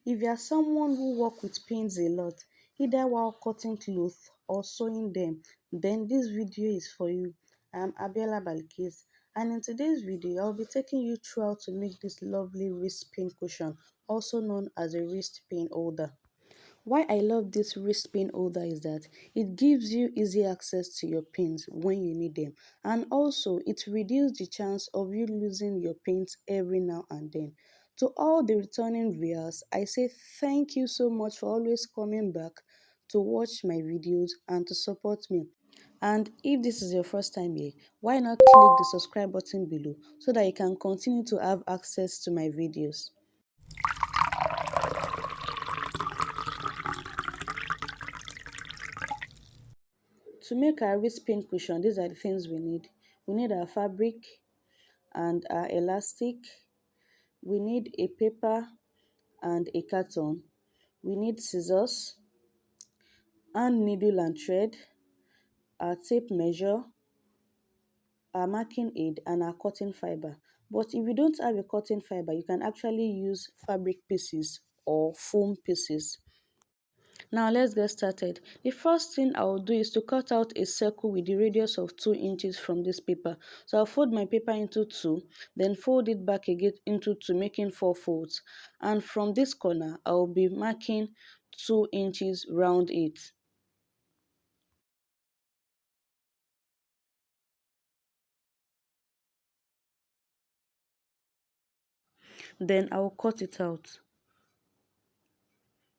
If you are someone who work with pins a lot, either while cutting clothes or sewing them, then this video is for you. I'm Abiola Balkis, and in today's video, I'll be taking you through how to make this lovely wrist pin cushion, also known as a wrist pin holder. Why I love this wrist pin holder is that it gives you easy access to your pins when you need them, and also it reduces the chance of you losing your pins every now and then. To all the returning viewers, I say thank you so much for always coming back to watch my videos and to support me. And if this is your first time here, why not click the subscribe button below so that you can continue to have access to my videos. To make our wrist pin cushion, these are the things we need. We need our fabric and our elastic. We need a paper and a carton. We need scissors and needle and thread, our tape measure, our marking aid, and our cotton fiber. But if you don't have a cotton fiber, you can actually use fabric pieces or foam pieces. Now let's get started. The first thing I will do is to cut out a circle with the radius of 2 inches from this paper. So I'll fold my paper into two, then fold it back again into two, making 4 folds. And from this corner, I will be marking 2 inches round it. Then I will cut it out.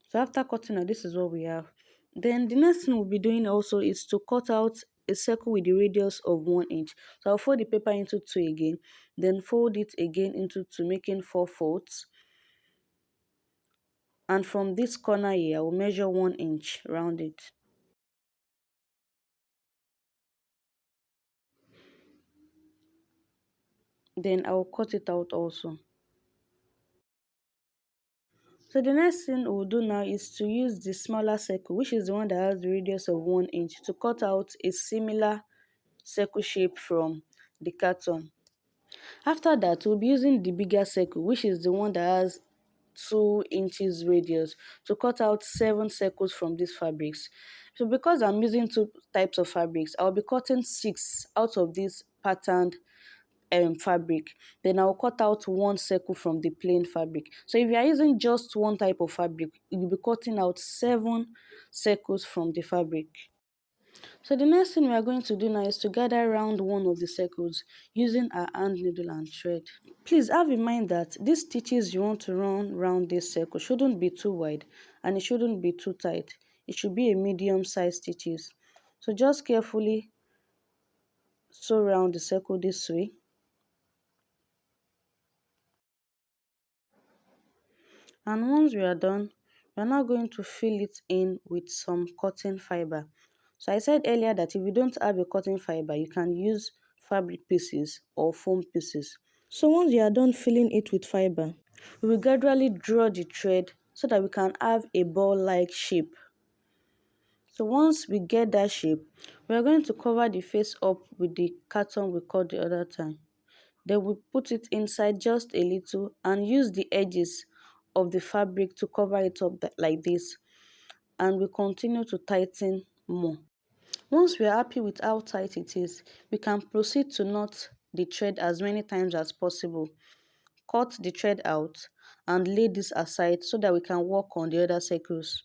So after cutting out, this is what we have. Then the next thing we'll be doing also is to cut out a circle with the radius of 1 inch. So I'll fold the paper into two again, then fold it again into two, making 4 folds. And from this corner here, I will measure 1 inch round it. Then I will cut it out also. So the next thing we'll do now is to use the smaller circle, which is the one that has the radius of 1 inch, to cut out a similar circle shape from the carton. After that, we'll be using the bigger circle, which is the one that has 2 inches radius, to cut out 7 circles from these fabrics. So because I'm using two types of fabrics, I'll be cutting 6 out of this patterned fabric. Then I'll cut out 1 circle from the plain fabric. So if you are using just one type of fabric, you'll be cutting out 7 circles from the fabric. So the next thing we are going to do now is to gather around one of the circles using our hand needle and thread. Please have in mind that these stitches you want to run round this circle shouldn't be too wide and it shouldn't be too tight. It should be a medium size stitches. So just carefully sew around the circle this way. And once we are done, we are now going to fill it in with some cotton fiber. So I said earlier that if you don't have a cotton fiber, you can use fabric pieces or foam pieces. So once you are done filling it with fiber, we will gradually draw the thread so that we can have a ball-like shape. So once we get that shape, we are going to cover the face up with the carton we cut the other time. Then we put it inside just a little and use the edges of the fabric to cover it up like this, and we continue to tighten more. Once we are happy with how tight it is, we can proceed to knot the thread as many times as possible. Cut the thread out and lay this aside so that we can work on the other circles.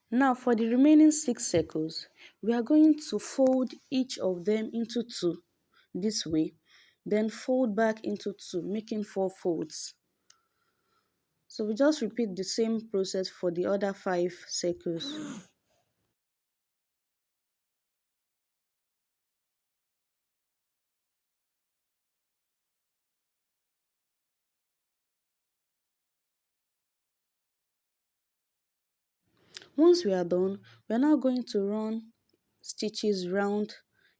Now for the remaining 6 circles, we are going to fold each of them into two this way, then fold back into two, making 4 folds. So we just repeat the same process for the other 5 circles. Once we are done, we are now going to run stitches round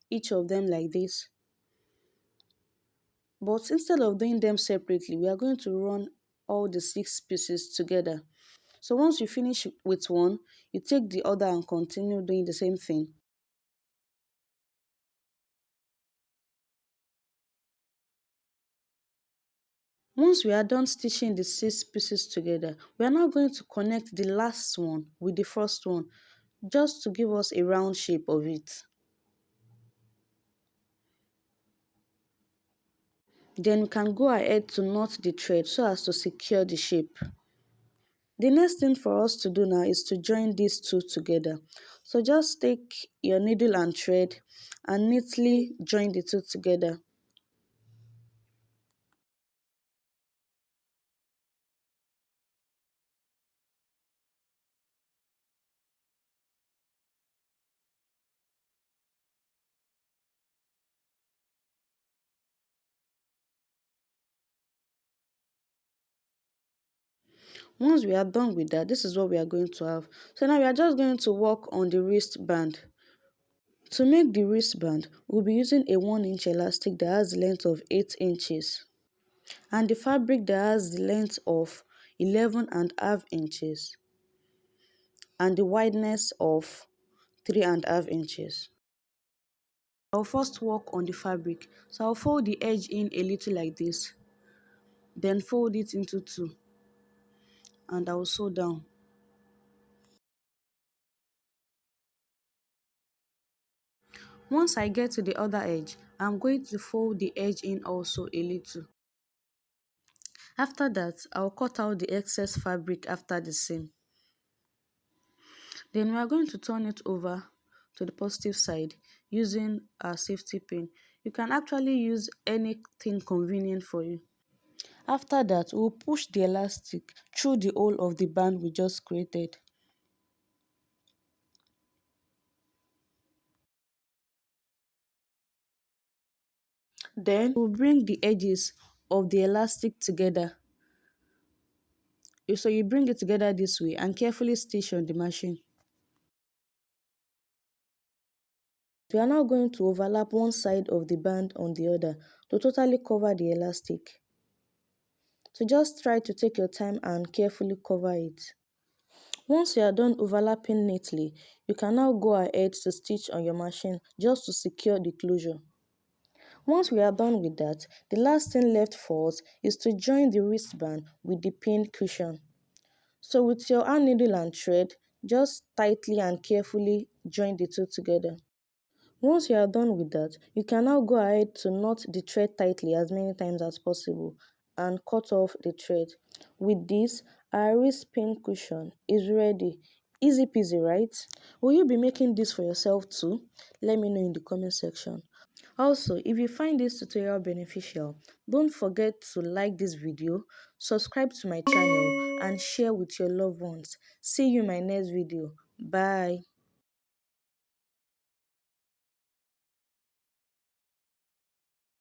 each of them like this. But instead of doing them separately, we are going to run all the 6 pieces together. So once you finish with one, you take the other and continue doing the same thing. Once we are done stitching the 6 pieces together, we are now going to connect the last one with the first one just to give us a round shape of it. Then we can go ahead to knot the thread so as to secure the shape. The next thing for us to do now is to join these two together. So just take your needle and thread and neatly join the two together. Once we are done with that, this is what we are going to have. So now we are just going to work on the wristband. To make the wristband, we'll be using a 1-inch elastic that has the length of 8 inches and the fabric that has the length of 11.5 inches and the wideness of 3.5 inches. I'll first work on the fabric. So I'll fold the edge in a little like this, then fold it into two, and I'll sew down. Once I get to the other edge, I'm going to fold the edge in also a little. After that, I'll cut out the excess fabric after the seam. Then we are going to turn it over to the positive side using our safety pin. You can actually use anything convenient for you. After that, we'll push the elastic through the hole of the band we just created. Then we'll bring the edges of the elastic together. So you bring it together this way and carefully stitch on the machine. We are now going to overlap one side of the band on the other to totally cover the elastic. So just try to take your time and carefully cover it. Once you are done overlapping neatly, you can now go ahead to stitch on your machine just to secure the closure. Once we are done with that, the last thing left for us is to join the wristband with the pinned cushion. So with your hand needle and thread, just tightly and carefully join the two together. Once you are done with that, you can now go ahead to knot the thread tightly as many times as possible and cut off the thread. With this, our wrist pin cushion is ready. Easy peasy, right? Will you be making this for yourself too? Let me know in the comment section. Also, if you find this tutorial beneficial, don't forget to like this video, subscribe to my channel, and share with your loved ones. See you in my next video. Bye.